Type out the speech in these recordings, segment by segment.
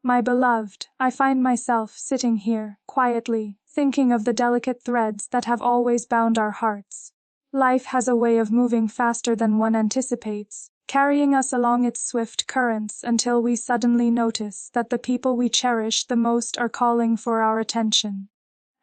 my beloved, I find myself sitting here, quietly, thinking of the delicate threads that have always bound our hearts. Life has a way of moving faster than one anticipates, carrying us along its swift currents until we suddenly notice that the people we cherish the most are calling for our attention.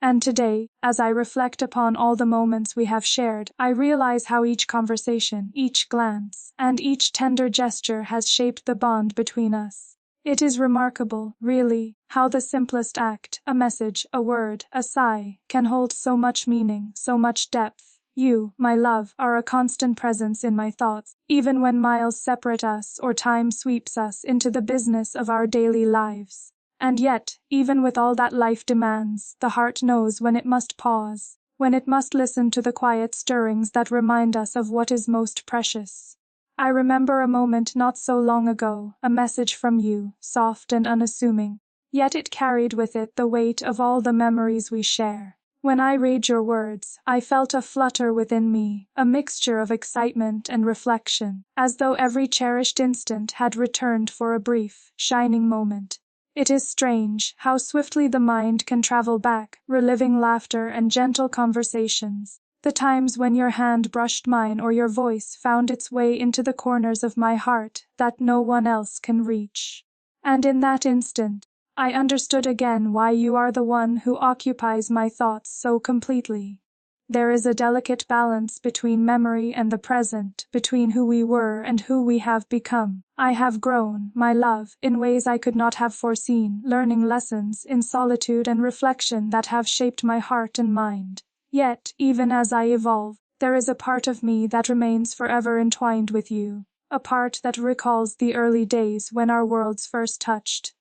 And today, as I reflect upon all the moments we have shared, I realize how each conversation, each glance, and each tender gesture has shaped the bond between us. It is remarkable, really, how the simplest act, a message, a word, a sigh, can hold so much meaning, so much depth. You, my love, are a constant presence in my thoughts, even when miles separate us or time sweeps us into the business of our daily lives. And yet, even with all that life demands, the heart knows when it must pause, when it must listen to the quiet stirrings that remind us of what is most precious. I remember a moment not so long ago, a message from you, soft and unassuming, yet it carried with it the weight of all the memories we share. When I read your words, I felt a flutter within me, a mixture of excitement and reflection, as though every cherished instant had returned for a brief, shining moment. It is strange how swiftly the mind can travel back, reliving laughter and gentle conversations, the times when your hand brushed mine or your voice found its way into the corners of my heart that no one else can reach. And in that instant, I understood again why you are the one who occupies my thoughts so completely. There is a delicate balance between memory and the present, between who we were and who we have become. I have grown, my love, in ways I could not have foreseen, learning lessons in solitude and reflection that have shaped my heart and mind. Yet, even as I evolve, there is a part of me that remains forever entwined with you, a part that recalls the early days when our worlds first touched.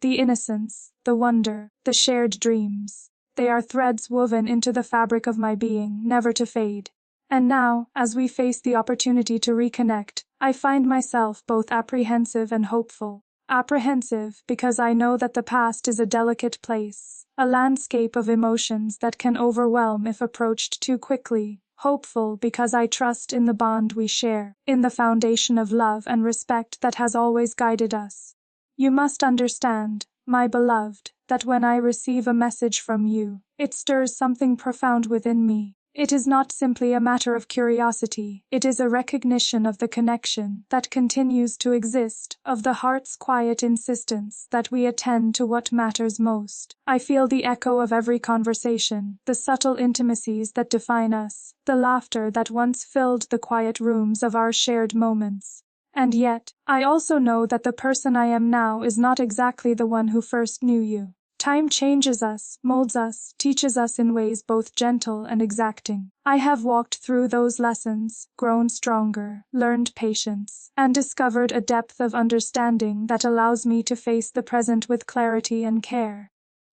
The innocence, the wonder, the shared dreams. They are threads woven into the fabric of my being, never to fade. And now, as we face the opportunity to reconnect, I find myself both apprehensive and hopeful. Apprehensive because I know that the past is a delicate place, a landscape of emotions that can overwhelm if approached too quickly. Hopeful because I trust in the bond we share, in the foundation of love and respect that has always guided us. You must understand, my beloved, that when I receive a message from you, it stirs something profound within me. It is not simply a matter of curiosity, it is a recognition of the connection that continues to exist, of the heart's quiet insistence that we attend to what matters most. I feel the echo of every conversation, the subtle intimacies that define us, the laughter that once filled the quiet rooms of our shared moments. And yet, I also know that the person I am now is not exactly the one who first knew you. Time changes us, molds us, teaches us in ways both gentle and exacting. I have walked through those lessons, grown stronger, learned patience, and discovered a depth of understanding that allows me to face the present with clarity and care.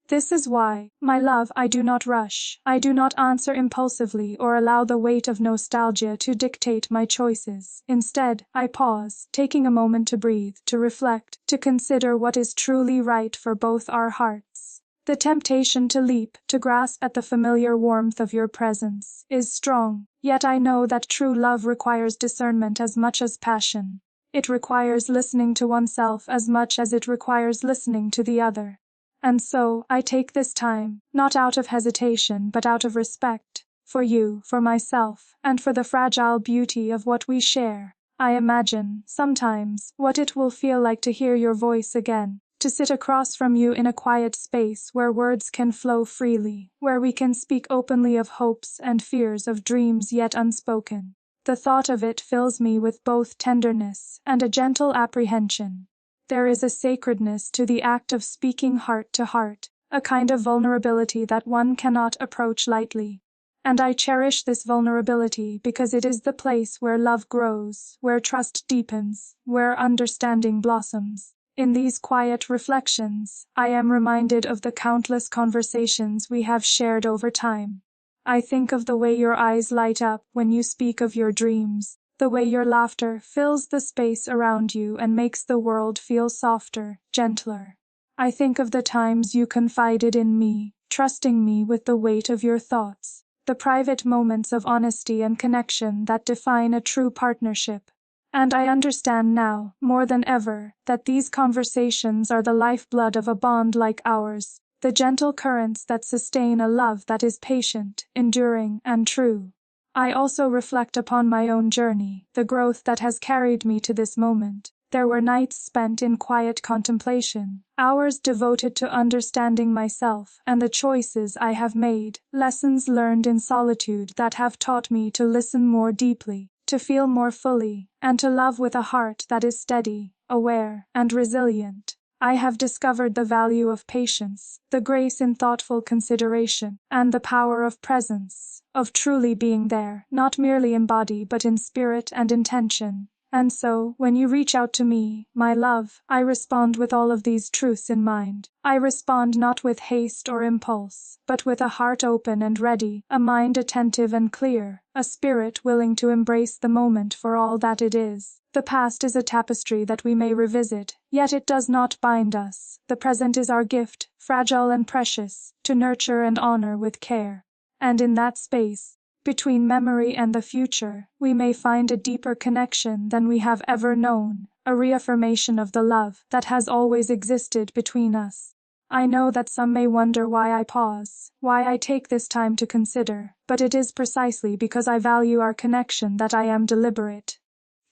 This is why, my love, I do not rush. I do not answer impulsively or allow the weight of nostalgia to dictate my choices. Instead, I pause, taking a moment to breathe, to reflect, to consider what is truly right for both our hearts. The temptation to leap, to grasp at the familiar warmth of your presence, is strong, yet I know that true love requires discernment as much as passion. It requires listening to oneself as much as it requires listening to the other. And so, I take this time, not out of hesitation but out of respect, for you, for myself, and for the fragile beauty of what we share. I imagine, sometimes, what it will feel like to hear your voice again, to sit across from you in a quiet space where words can flow freely, where we can speak openly of hopes and fears, of dreams yet unspoken. The thought of it fills me with both tenderness and a gentle apprehension. There is a sacredness to the act of speaking heart to heart, a kind of vulnerability that one cannot approach lightly. And I cherish this vulnerability because it is the place where love grows, where trust deepens, where understanding blossoms. In these quiet reflections, I am reminded of the countless conversations we have shared over time. I think of the way your eyes light up when you speak of your dreams, the way your laughter fills the space around you and makes the world feel softer, gentler. I think of the times you confided in me, trusting me with the weight of your thoughts, the private moments of honesty and connection that define a true partnership. And I understand now, more than ever, that these conversations are the lifeblood of a bond like ours, the gentle currents that sustain a love that is patient, enduring, and true. I also reflect upon my own journey, the growth that has carried me to this moment. There were nights spent in quiet contemplation, hours devoted to understanding myself and the choices I have made, lessons learned in solitude that have taught me to listen more deeply, to feel more fully, and to love with a heart that is steady, aware, and resilient. I have discovered the value of patience, the grace in thoughtful consideration, and the power of presence, of truly being there, not merely in body but in spirit and intention. And so, when you reach out to me, my love, I respond with all of these truths in mind. I respond not with haste or impulse, but with a heart open and ready, a mind attentive and clear, a spirit willing to embrace the moment for all that it is. The past is a tapestry that we may revisit, yet it does not bind us. The present is our gift, fragile and precious, to nurture and honor with care. And in that space, between memory and the future, we may find a deeper connection than we have ever known, a reaffirmation of the love that has always existed between us. I know that some may wonder why I pause, why I take this time to consider, but it is precisely because I value our connection that I am deliberate.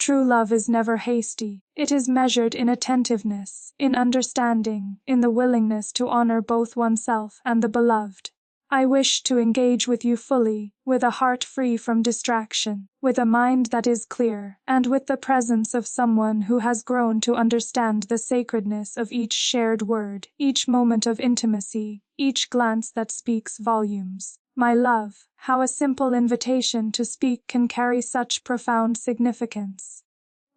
True love is never hasty. It is measured in attentiveness, in understanding, in the willingness to honor both oneself and the beloved. I wish to engage with you fully, with a heart free from distraction, with a mind that is clear, and with the presence of someone who has grown to understand the sacredness of each shared word, each moment of intimacy, each glance that speaks volumes. My love, how a simple invitation to speak can carry such profound significance.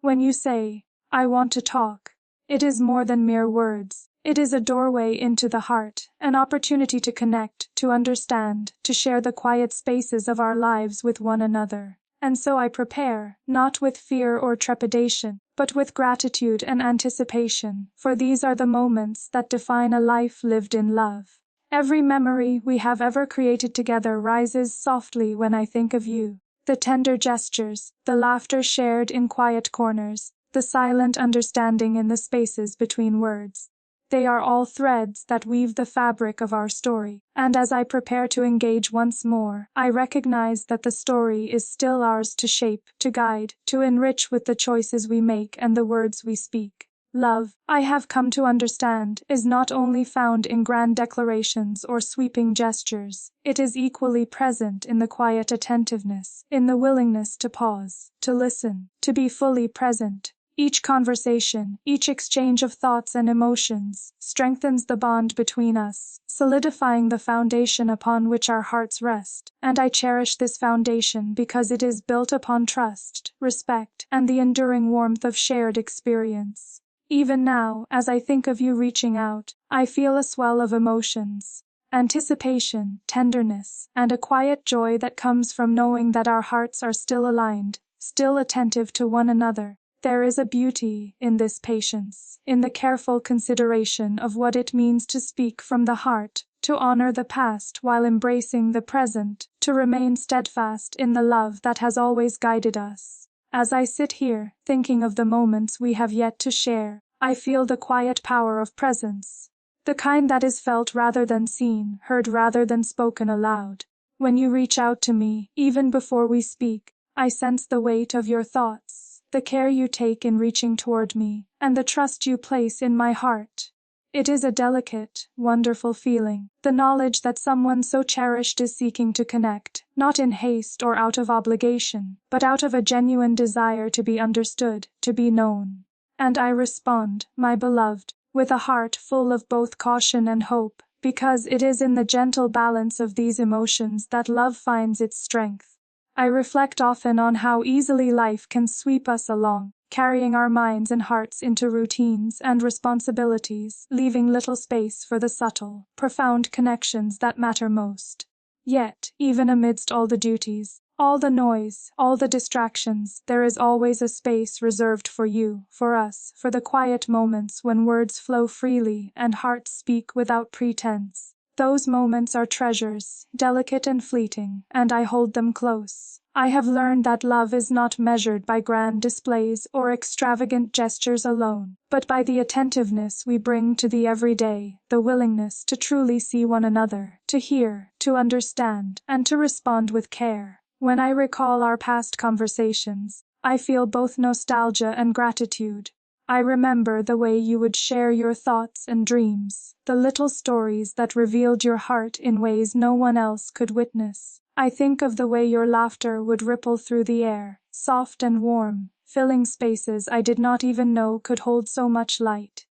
When you say, "I want to talk," it is more than mere words. It is a doorway into the heart, an opportunity to connect, to understand, to share the quiet spaces of our lives with one another. And so I prepare, not with fear or trepidation, but with gratitude and anticipation, for these are the moments that define a life lived in love. Every memory we have ever created together rises softly when I think of you. The tender gestures, the laughter shared in quiet corners, the silent understanding in the spaces between words. They are all threads that weave the fabric of our story, and as I prepare to engage once more, I recognize that the story is still ours to shape, to guide, to enrich with the choices we make and the words we speak. Love, I have come to understand, is not only found in grand declarations or sweeping gestures, it is equally present in the quiet attentiveness, in the willingness to pause, to listen, to be fully present. Each conversation, each exchange of thoughts and emotions, strengthens the bond between us, solidifying the foundation upon which our hearts rest, and I cherish this foundation because it is built upon trust, respect, and the enduring warmth of shared experience. Even now, as I think of you reaching out, I feel a swell of emotions. Anticipation, tenderness, and a quiet joy that comes from knowing that our hearts are still aligned, still attentive to one another. There is a beauty in this patience, in the careful consideration of what it means to speak from the heart, to honor the past while embracing the present, to remain steadfast in the love that has always guided us. As I sit here, thinking of the moments we have yet to share, I feel the quiet power of presence, the kind that is felt rather than seen, heard rather than spoken aloud. When you reach out to me, even before we speak, I sense the weight of your thoughts, the care you take in reaching toward me, and the trust you place in my heart. It is a delicate, wonderful feeling, the knowledge that someone so cherished is seeking to connect, not in haste or out of obligation, but out of a genuine desire to be understood, to be known. And I respond, my beloved, with a heart full of both caution and hope, because it is in the gentle balance of these emotions that love finds its strength. I reflect often on how easily life can sweep us along, carrying our minds and hearts into routines and responsibilities, leaving little space for the subtle, profound connections that matter most. Yet, even amidst all the duties, all the noise, all the distractions, there is always a space reserved for you, for us, for the quiet moments when words flow freely and hearts speak without pretense. Those moments are treasures, delicate and fleeting, and I hold them close. I have learned that love is not measured by grand displays or extravagant gestures alone, but by the attentiveness we bring to the everyday, the willingness to truly see one another, to hear, to understand, and to respond with care. When I recall our past conversations, I feel both nostalgia and gratitude. I remember the way you would share your thoughts and dreams, the little stories that revealed your heart in ways no one else could witness. I think of the way your laughter would ripple through the air, soft and warm, filling spaces I did not even know could hold so much light.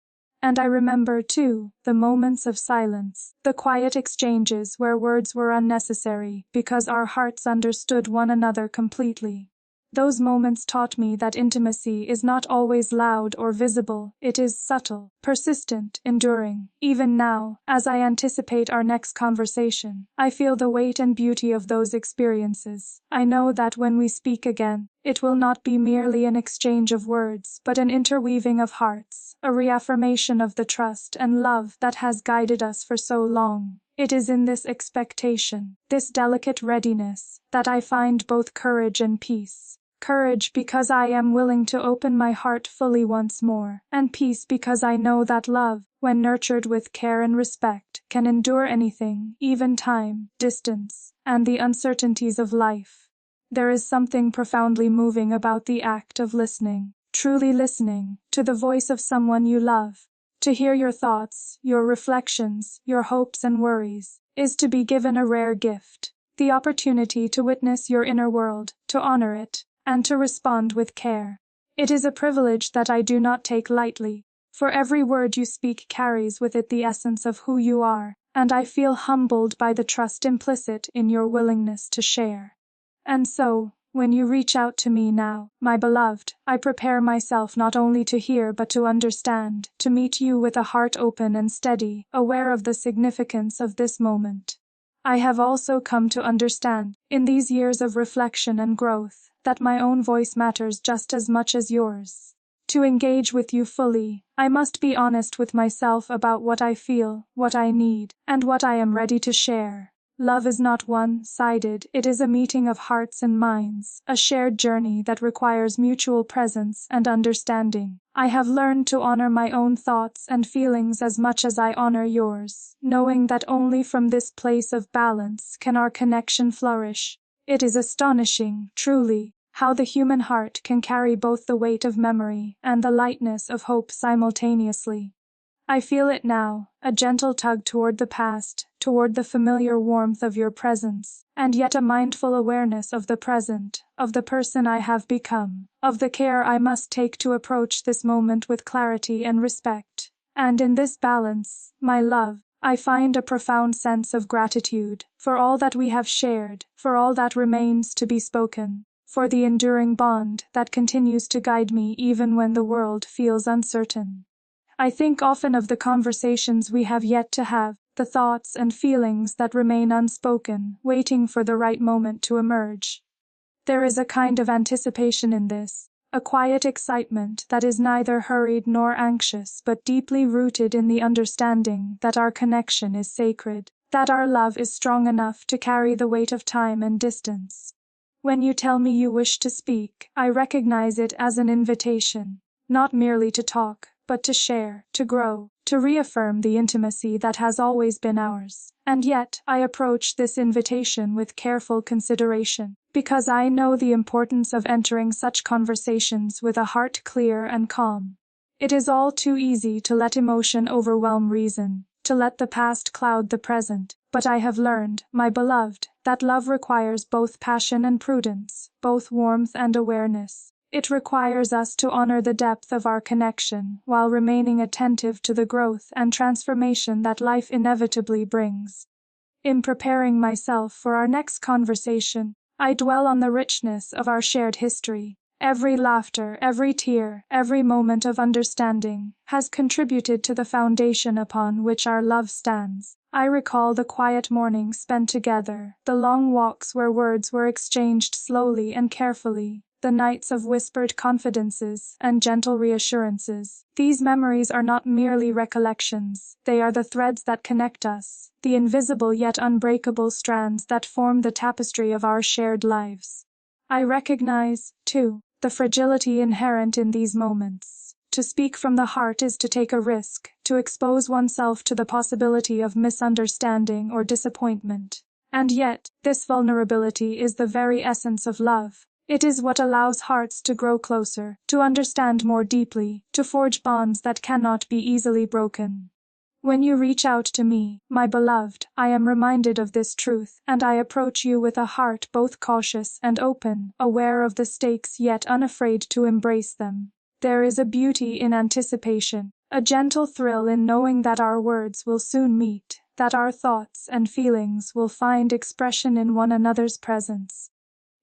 And I remember, too, the moments of silence, the quiet exchanges where words were unnecessary because our hearts understood one another completely. Those moments taught me that intimacy is not always loud or visible, it is subtle, persistent, enduring. Even now, as I anticipate our next conversation, I feel the weight and beauty of those experiences. I know that when we speak again, it will not be merely an exchange of words, but an interweaving of hearts, a reaffirmation of the trust and love that has guided us for so long. It is in this expectation, this delicate readiness, that I find both courage and peace. Courage because I am willing to open my heart fully once more, and peace because I know that love, when nurtured with care and respect, can endure anything, even time, distance, and the uncertainties of life. There is something profoundly moving about the act of listening, truly listening, to the voice of someone you love. To hear your thoughts, your reflections, your hopes and worries, is to be given a rare gift. The opportunity to witness your inner world, to honor it, and to respond with care. It is a privilege that I do not take lightly, for every word you speak carries with it the essence of who you are, and I feel humbled by the trust implicit in your willingness to share. And so, when you reach out to me now, my beloved, I prepare myself not only to hear but to understand, to meet you with a heart open and steady, aware of the significance of this moment. I have also come to understand, in these years of reflection and growth, that my own voice matters just as much as yours. To engage with you fully, I must be honest with myself about what I feel, what I need, and what I am ready to share. Love is not one-sided, it is a meeting of hearts and minds, a shared journey that requires mutual presence and understanding. I have learned to honor my own thoughts and feelings as much as I honor yours, knowing that only from this place of balance can our connection flourish. It is astonishing, truly, how the human heart can carry both the weight of memory and the lightness of hope simultaneously. I feel it now, a gentle tug toward the past, toward the familiar warmth of your presence, and yet a mindful awareness of the present, of the person I have become, of the care I must take to approach this moment with clarity and respect. And in this balance, my love, I find a profound sense of gratitude for all that we have shared, for all that remains to be spoken, for the enduring bond that continues to guide me even when the world feels uncertain. I think often of the conversations we have yet to have, the thoughts and feelings that remain unspoken, waiting for the right moment to emerge. There is a kind of anticipation in this, a quiet excitement that is neither hurried nor anxious but deeply rooted in the understanding that our connection is sacred, that our love is strong enough to carry the weight of time and distance. When you tell me you wish to speak, I recognize it as an invitation, not merely to talk, but to share, to grow, to reaffirm the intimacy that has always been ours. And yet, I approach this invitation with careful consideration, because I know the importance of entering such conversations with a heart clear and calm. It is all too easy to let emotion overwhelm reason, to let the past cloud the present, but I have learned, my beloved, that love requires both passion and prudence, both warmth and awareness. It requires us to honor the depth of our connection while remaining attentive to the growth and transformation that life inevitably brings. In preparing myself for our next conversation, I dwell on the richness of our shared history. Every laughter, every tear, every moment of understanding has contributed to the foundation upon which our love stands. I recall the quiet mornings spent together, the long walks where words were exchanged slowly and carefully, the nights of whispered confidences and gentle reassurances. These memories are not merely recollections, they are the threads that connect us, the invisible yet unbreakable strands that form the tapestry of our shared lives. I recognize, too, the fragility inherent in these moments. To speak from the heart is to take a risk, to expose oneself to the possibility of misunderstanding or disappointment. And yet, this vulnerability is the very essence of love. It is what allows hearts to grow closer, to understand more deeply, to forge bonds that cannot be easily broken. When you reach out to me, my beloved, I am reminded of this truth, and I approach you with a heart both cautious and open, aware of the stakes yet unafraid to embrace them. There is a beauty in anticipation, a gentle thrill in knowing that our words will soon meet, that our thoughts and feelings will find expression in one another's presence.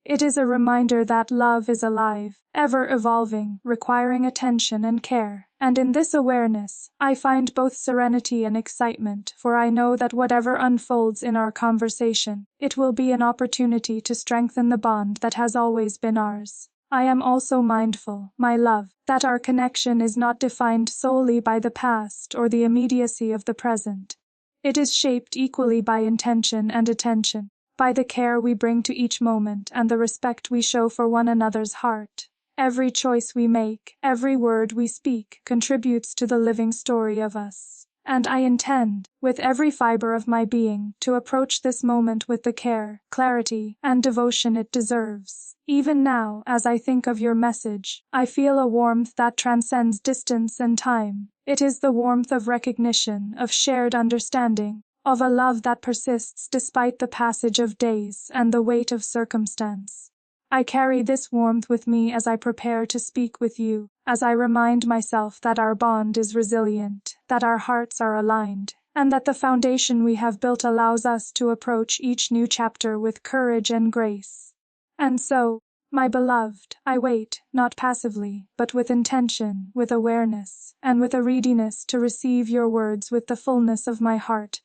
It is a reminder that love is alive, ever evolving, requiring attention and care, and in this awareness, I find both serenity and excitement, for I know that whatever unfolds in our conversation, it will be an opportunity to strengthen the bond that has always been ours. I am also mindful, my love, that our connection is not defined solely by the past or the immediacy of the present. It is shaped equally by intention and attention, by the care we bring to each moment and the respect we show for one another's heart. Every choice we make, every word we speak, contributes to the living story of us. And I intend, with every fiber of my being, to approach this moment with the care, clarity, and devotion it deserves. Even now, as I think of your message, I feel a warmth that transcends distance and time. It is the warmth of recognition, of shared understanding, of a love that persists despite the passage of days and the weight of circumstance. I carry this warmth with me as I prepare to speak with you, as I remind myself that our bond is resilient, that our hearts are aligned, and that the foundation we have built allows us to approach each new chapter with courage and grace. And so, my beloved, I wait, not passively, but with intention, with awareness, and with a readiness to receive your words with the fullness of my heart.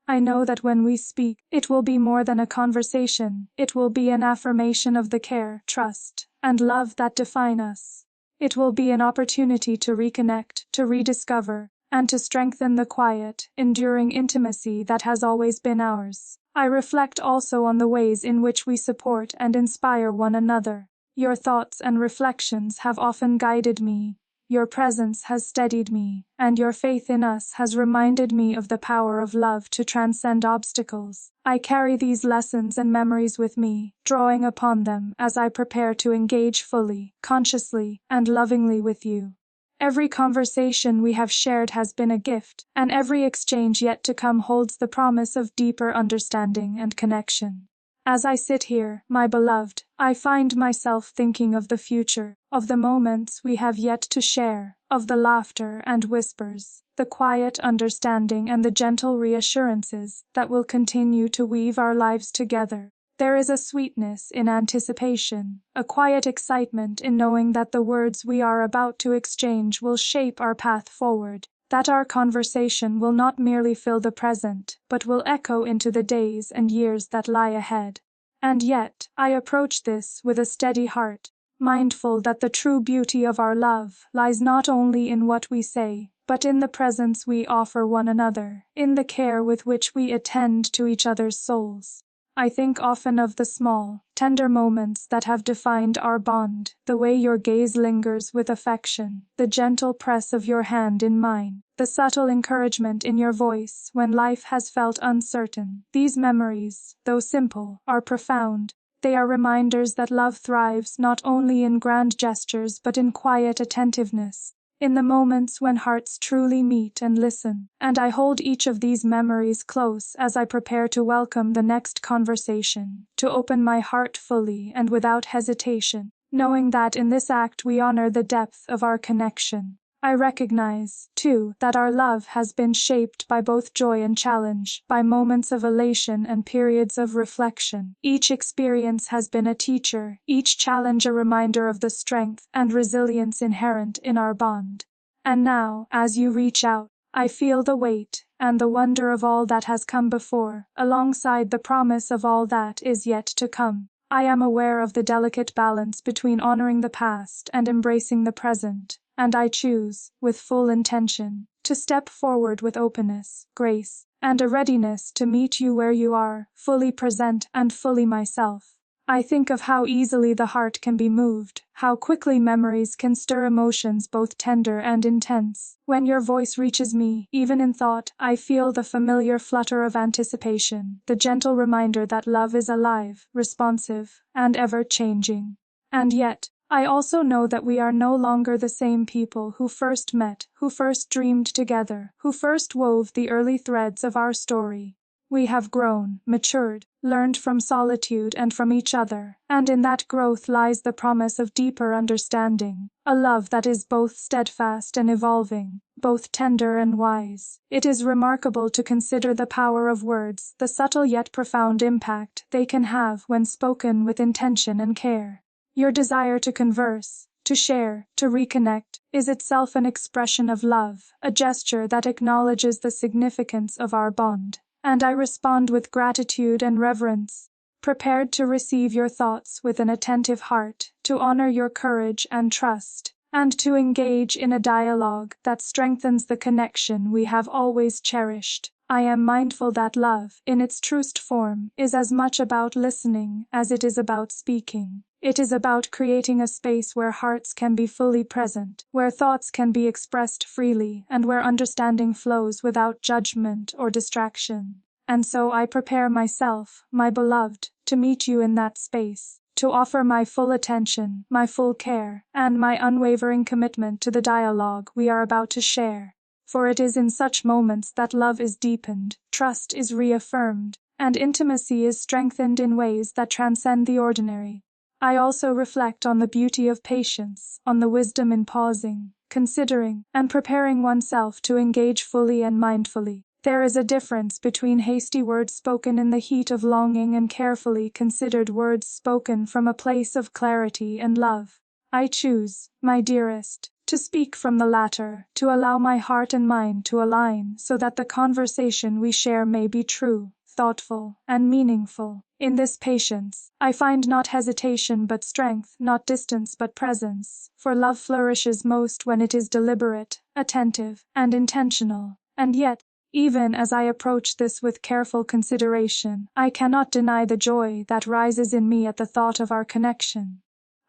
I know that when we speak, it will be more than a conversation, it will be an affirmation of the care, trust, and love that define us. It will be an opportunity to reconnect, to rediscover, and to strengthen the quiet, enduring intimacy that has always been ours. I reflect also on the ways in which we support and inspire one another. Your thoughts and reflections have often guided me. Your presence has steadied me, and your faith in us has reminded me of the power of love to transcend obstacles. I carry these lessons and memories with me, drawing upon them as I prepare to engage fully, consciously, and lovingly with you. Every conversation we have shared has been a gift, and every exchange yet to come holds the promise of deeper understanding and connection. As I sit here, my beloved, I find myself thinking of the future, of the moments we have yet to share, of the laughter and whispers, the quiet understanding and the gentle reassurances that will continue to weave our lives together. There is a sweetness in anticipation, a quiet excitement in knowing that the words we are about to exchange will shape our path forward, that our conversation will not merely fill the present, but will echo into the days and years that lie ahead. And yet, I approach this with a steady heart, mindful that the true beauty of our love lies not only in what we say, but in the presence we offer one another, in the care with which we attend to each other's souls. I think often of the small, tender moments that have defined our bond, the way your gaze lingers with affection, the gentle press of your hand in mine, the subtle encouragement in your voice when life has felt uncertain. These memories, though simple, are profound. They are reminders that love thrives not only in grand gestures but in quiet attentiveness, in the moments when hearts truly meet and listen, and I hold each of these memories close as I prepare to welcome the next conversation, to open my heart fully and without hesitation, knowing that in this act we honor the depth of our connection. I recognize, too, that our love has been shaped by both joy and challenge, by moments of elation and periods of reflection. Each experience has been a teacher, each challenge a reminder of the strength and resilience inherent in our bond. And now, as you reach out, I feel the weight and the wonder of all that has come before, alongside the promise of all that is yet to come. I am aware of the delicate balance between honoring the past and embracing the present, and I choose, with full intention, to step forward with openness, grace, and a readiness to meet you where you are, fully present and fully myself. I think of how easily the heart can be moved, how quickly memories can stir emotions both tender and intense. When your voice reaches me, even in thought, I feel the familiar flutter of anticipation, the gentle reminder that love is alive, responsive, and ever-changing. And yet, I also know that we are no longer the same people who first met, who first dreamed together, who first wove the early threads of our story. We have grown, matured, learned from solitude and from each other, and in that growth lies the promise of deeper understanding, a love that is both steadfast and evolving, both tender and wise. It is remarkable to consider the power of words, the subtle yet profound impact they can have when spoken with intention and care. Your desire to converse, to share, to reconnect, is itself an expression of love, a gesture that acknowledges the significance of our bond. And I respond with gratitude and reverence, prepared to receive your thoughts with an attentive heart, to honor your courage and trust, and to engage in a dialogue that strengthens the connection we have always cherished. I am mindful that love, in its truest form, is as much about listening as it is about speaking. It is about creating a space where hearts can be fully present, where thoughts can be expressed freely, and where understanding flows without judgment or distraction. And so I prepare myself, my beloved, to meet you in that space, to offer my full attention, my full care, and my unwavering commitment to the dialogue we are about to share. For it is in such moments that love is deepened, trust is reaffirmed, and intimacy is strengthened in ways that transcend the ordinary. I also reflect on the beauty of patience, on the wisdom in pausing, considering, and preparing oneself to engage fully and mindfully. There is a difference between hasty words spoken in the heat of longing and carefully considered words spoken from a place of clarity and love. I choose, my dearest, to speak from the latter, to allow my heart and mind to align so that the conversation we share may be true, thoughtful, and meaningful. In this patience, I find not hesitation but strength, not distance but presence, for love flourishes most when it is deliberate, attentive, and intentional. And yet, even as I approach this with careful consideration, I cannot deny the joy that rises in me at the thought of our connection.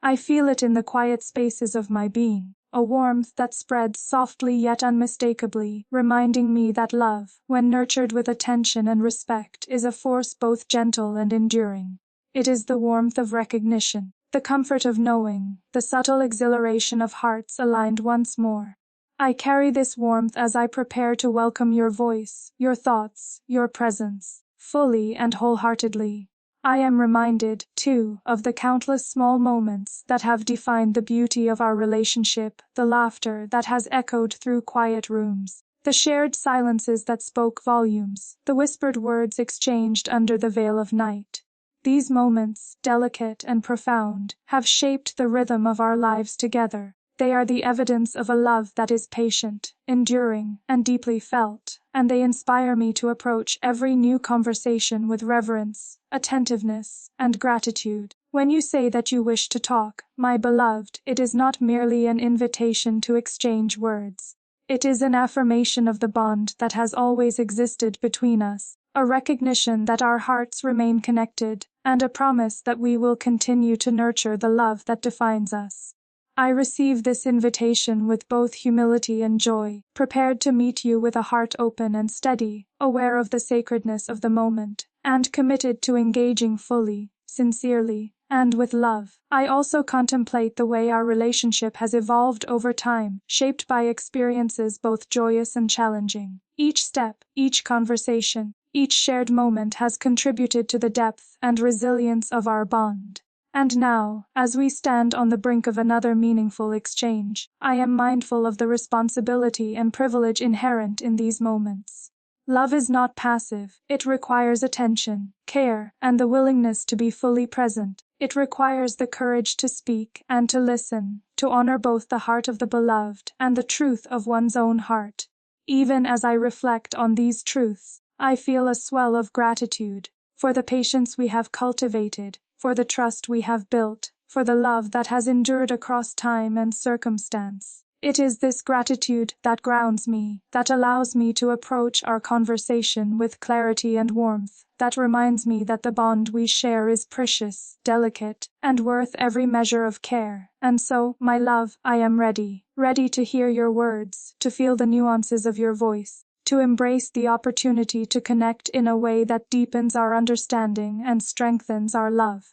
I feel it in the quiet spaces of my being, a warmth that spreads softly yet unmistakably, reminding me that love, when nurtured with attention and respect, is a force both gentle and enduring. It is the warmth of recognition, the comfort of knowing, the subtle exhilaration of hearts aligned once more. I carry this warmth as I prepare to welcome your voice, your thoughts, your presence, fully and wholeheartedly. I am reminded, too, of the countless small moments that have defined the beauty of our relationship, the laughter that has echoed through quiet rooms, the shared silences that spoke volumes, the whispered words exchanged under the veil of night. These moments, delicate and profound, have shaped the rhythm of our lives together. They are the evidence of a love that is patient, enduring, and deeply felt, and they inspire me to approach every new conversation with reverence, attentiveness, and gratitude. When you say that you wish to talk, my beloved, it is not merely an invitation to exchange words. It is an affirmation of the bond that has always existed between us, a recognition that our hearts remain connected, and a promise that we will continue to nurture the love that defines us. I receive this invitation with both humility and joy, prepared to meet you with a heart open and steady, aware of the sacredness of the moment, and committed to engaging fully, sincerely, and with love. I also contemplate the way our relationship has evolved over time, shaped by experiences both joyous and challenging. Each step, each conversation, each shared moment has contributed to the depth and resilience of our bond. And now, as we stand on the brink of another meaningful exchange, I am mindful of the responsibility and privilege inherent in these moments. Love is not passive, it requires attention, care, and the willingness to be fully present. It requires the courage to speak and to listen, to honor both the heart of the beloved and the truth of one's own heart. Even as I reflect on these truths, I feel a swell of gratitude for the patience we have cultivated, for the trust we have built, for the love that has endured across time and circumstance. It is this gratitude that grounds me, that allows me to approach our conversation with clarity and warmth, that reminds me that the bond we share is precious, delicate, and worth every measure of care. And so, my love, I am ready to hear your words, to feel the nuances of your voice, to embrace the opportunity to connect in a way that deepens our understanding and strengthens our love.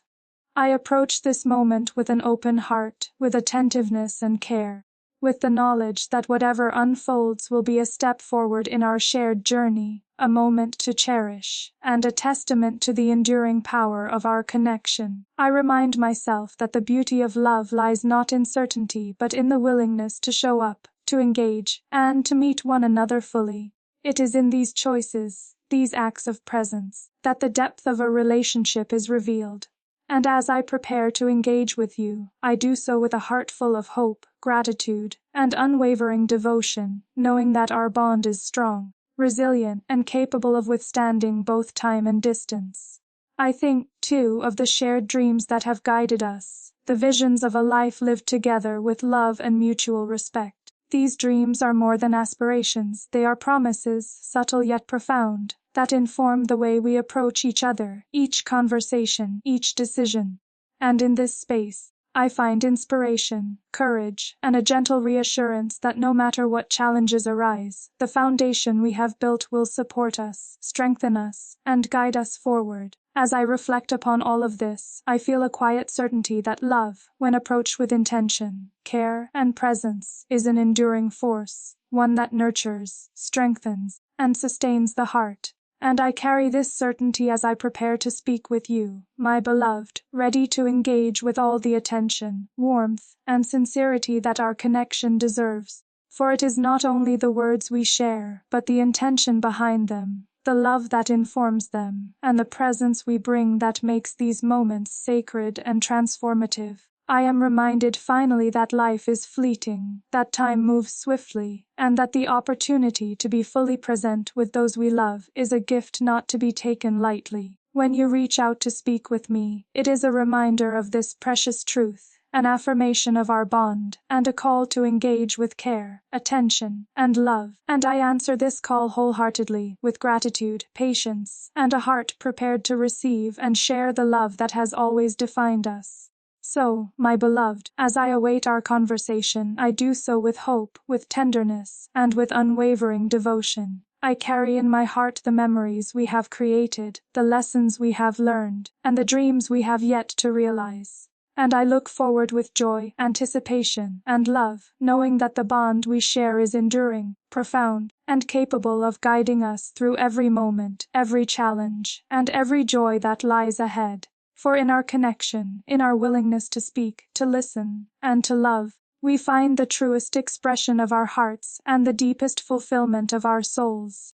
I approach this moment with an open heart, with attentiveness and care, with the knowledge that whatever unfolds will be a step forward in our shared journey, a moment to cherish, and a testament to the enduring power of our connection. I remind myself that the beauty of love lies not in certainty but in the willingness to show up, to engage, and to meet one another fully. It is in these choices, these acts of presence, that the depth of a relationship is revealed. And as I prepare to engage with you, I do so with a heart full of hope, gratitude, and unwavering devotion, knowing that our bond is strong, resilient, and capable of withstanding both time and distance. I think, too, of the shared dreams that have guided us, the visions of a life lived together with love and mutual respect. These dreams are more than aspirations, they are promises, subtle yet profound, that inform the way we approach each other, each conversation, each decision. And in this space, I find inspiration, courage, and a gentle reassurance that no matter what challenges arise, the foundation we have built will support us, strengthen us, and guide us forward. As I reflect upon all of this, I feel a quiet certainty that love, when approached with intention, care, and presence, is an enduring force, one that nurtures, strengthens, and sustains the heart. And I carry this certainty as I prepare to speak with you, my beloved, ready to engage with all the attention, warmth, and sincerity that our connection deserves. For it is not only the words we share, but the intention behind them, the love that informs them, and the presence we bring that makes these moments sacred and transformative. I am reminded finally that life is fleeting, that time moves swiftly, and that the opportunity to be fully present with those we love is a gift not to be taken lightly. When you reach out to speak with me, it is a reminder of this precious truth, an affirmation of our bond, and a call to engage with care, attention, and love. And I answer this call wholeheartedly, with gratitude, patience, and a heart prepared to receive and share the love that has always defined us. So, my beloved, as I await our conversation, I do so with hope, with tenderness, and with unwavering devotion. I carry in my heart the memories we have created, the lessons we have learned, and the dreams we have yet to realize. And I look forward with joy, anticipation, and love, knowing that the bond we share is enduring, profound, and capable of guiding us through every moment, every challenge, and every joy that lies ahead. For in our connection, in our willingness to speak, to listen, and to love, we find the truest expression of our hearts and the deepest fulfillment of our souls.